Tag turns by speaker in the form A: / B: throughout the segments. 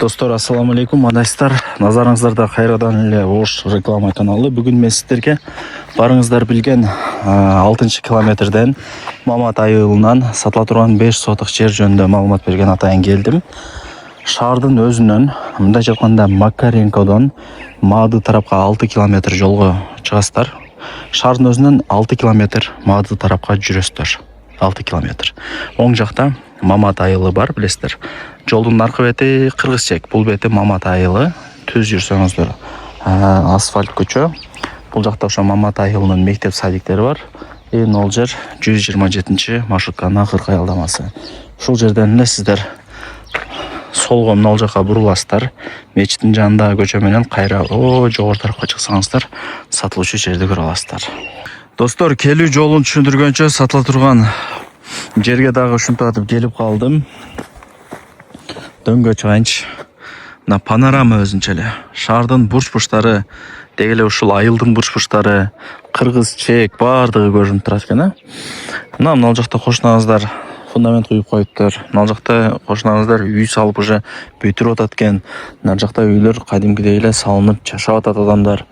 A: Достор, ассаламу алейкум, адайсыздар. Назарыңыздарда кайрадан эле Ош реклама каналы. Бүгүн мен сиздерге барыңыздар билген 6 километрден Мамат айылынан сатыла турган 5 сотық жер жөнүндө маалымат берген атайын келдим. Шаардын өзүнөн, мындай айтканда Макаренкодон Маады тарапка 6 километр жолго чыгасыздар. Шаардын өзүнөн 6 километр Маады тарапка жүрөсүздөр. 6 километр. Оң жакта Мамат айылы бар, билесиздер. Жолдун аркы бети Кыргызчек, бул бети Мамат айылы. Түз жүрсөңүздөр асфальт көчө. Бул жакта ошо Мамат айылынын мектеп садиктери бар. Ол жер 127 маршрутканын акыркы аялдамасы. Ушул жерден эле сиздер солго мына жака буруласыздар. Мечиттин жанындагы көчө менен кайра жогору тарапка чыксаңыздар, сатылуучу жерди көрө аласыздар. Достор, келүү жолун түшүндүргөнчө сатыла турган жерге дагы ушинтип келип калдым. Дөңгө чыгайынчы. Мына панорама өзүнчө эле. Шаардын бурч-бурчтары, деги эле ушул айылдын бурч-бурчтары, Кыргызчек баардыгы көрүнүп турат экен. Мына жакта кошунаңыздар фундамент куюп коюптур. Мына жакта кошунаңыздар үй салып уже бүтүрүп атат экен. Мына жакта үйлөр кадимкидей эле салынып жашап атат адамдар.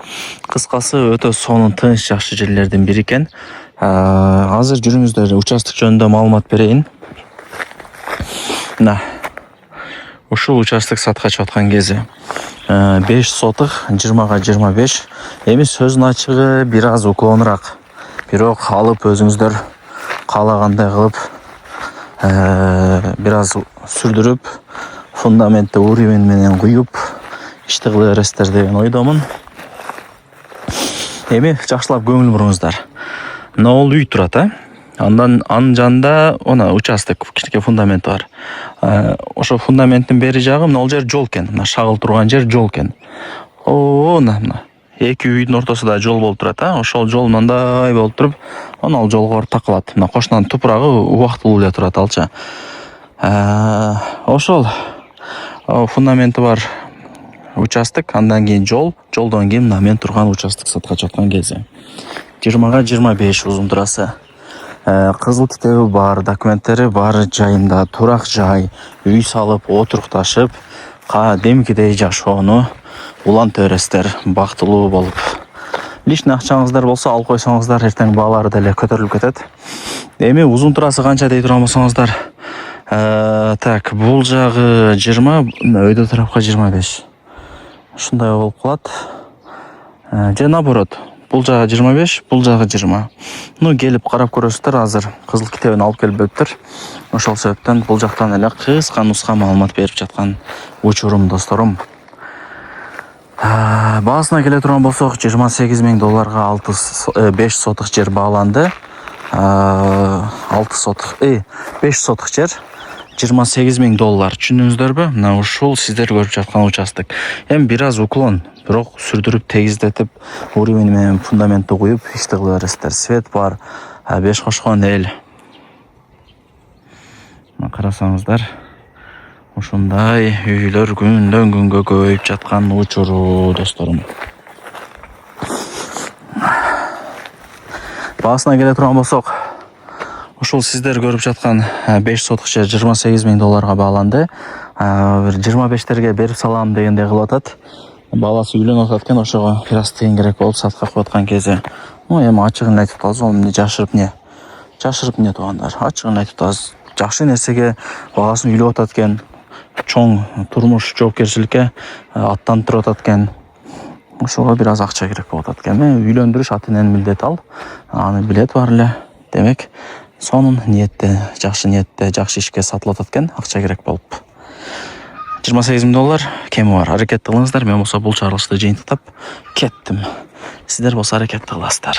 A: Кыскасы өтө сонун тынч жакшы жерлердин бири экен. Азыр жүрүңүздөр, участок жөнүндө маалымат берейин. Мына ушул участок сатка чыгып аткан кези 5 сотық 20га 25. Эми сөзүн ачыгы бир аз уклонураак. Бирок алып өзүңүздөр каалагандай кылып бир аз сүрдүрүп, фундаментти уровень менен куюп ишти кыла бересиздер деген ойдомун. Эми жакшылап көңүл буруңуздар. Мына ол үй турат, андан анын жанында она участок, кичине фундамент бар. Ошо фундаменттин бери жагы мына ол жер жол экен. Мына шагыл турган жер жол экен. Мына эки үйдүн ортосунда жол болуп турат, ошол жол мындай болуп туруп, ал жолго барып такылат. Мына кошунанын тупурагы убактылуу эле турат алчы. Ошол фундаменти бар участок, андан кийин жолдон кийин мына мен турган участок сатка чыккан кези 20га 25 узундурасы. Кызыл китеби бар, документтери бар жайында, турак жай, үй салып, отурукташып, кадимкидей жашоону уланта бересиздер, бактылуу болуп. Лишний акчаңыздар болсо алып койсоңуздар, эртең баалары деле көтөрүлүп кетет. Эми узун турасы канча дей турган болсоңуздар, так, бул жагы 20, өйдө тарапка 25. Ушундай болуп калат. Же наоборот, бул жагы 25, бул жагы 20. Келип карап көрөсүздөр, азыр кызыл китебин алып келип бериптир. Ошол себептен бул жактан эле кыска нуска маалымат берип жаткан учурум, досторум. Баасына келе турган болсок, $28,000 5 сотық жер бааланды. 5 сотық жер $28,000. Түшүндүңүздөрбү? Мына ушул сиздер көрүп жаткан участок. Эми бир аз уклон, бирок сүрдүрүп тегиздетип, уровень менен фундаментти куюп ишти кыла бересиздер. Свет бар, 5 кошкон эл. Карасаңыздар, ушундай үйлөр күндөн күнгө көбөйүп жаткан учуру, досторум. Баасына келе турган болсок, ушул сиздер көрүп жаткан 5 сотық жер $28,000 бааланды. 25терге берип салам дегендей кылып атат. Баласы үйлөнүп атат экен, ошого бир аз тыйын керек болуп сатка коюп аткан кези. Эми ачыгын айтып атабыз, эмне жашырып эмне? Жашырып эмне туугандар? Ачыгын айтып атабыз. Жакшы нерсеге баласын үйлөп атат экен. Чоң турмуш жоопкерчиликке аттандырып атат экен. Ошого бир аз акча керек болуп атат экен. Үйлөндүрүш ата эненин милдети ал. Аны билет бар эле. Демек, сонун ниетте, жакшы ишке сатылып атат экен, акча керек болуп. $28,000 кеми бар. Аракет кылыңыздар. Мен болсо бул чыгарылышты жыйынтыктап кеттим. Сиздер болсо аракет кыласыздар.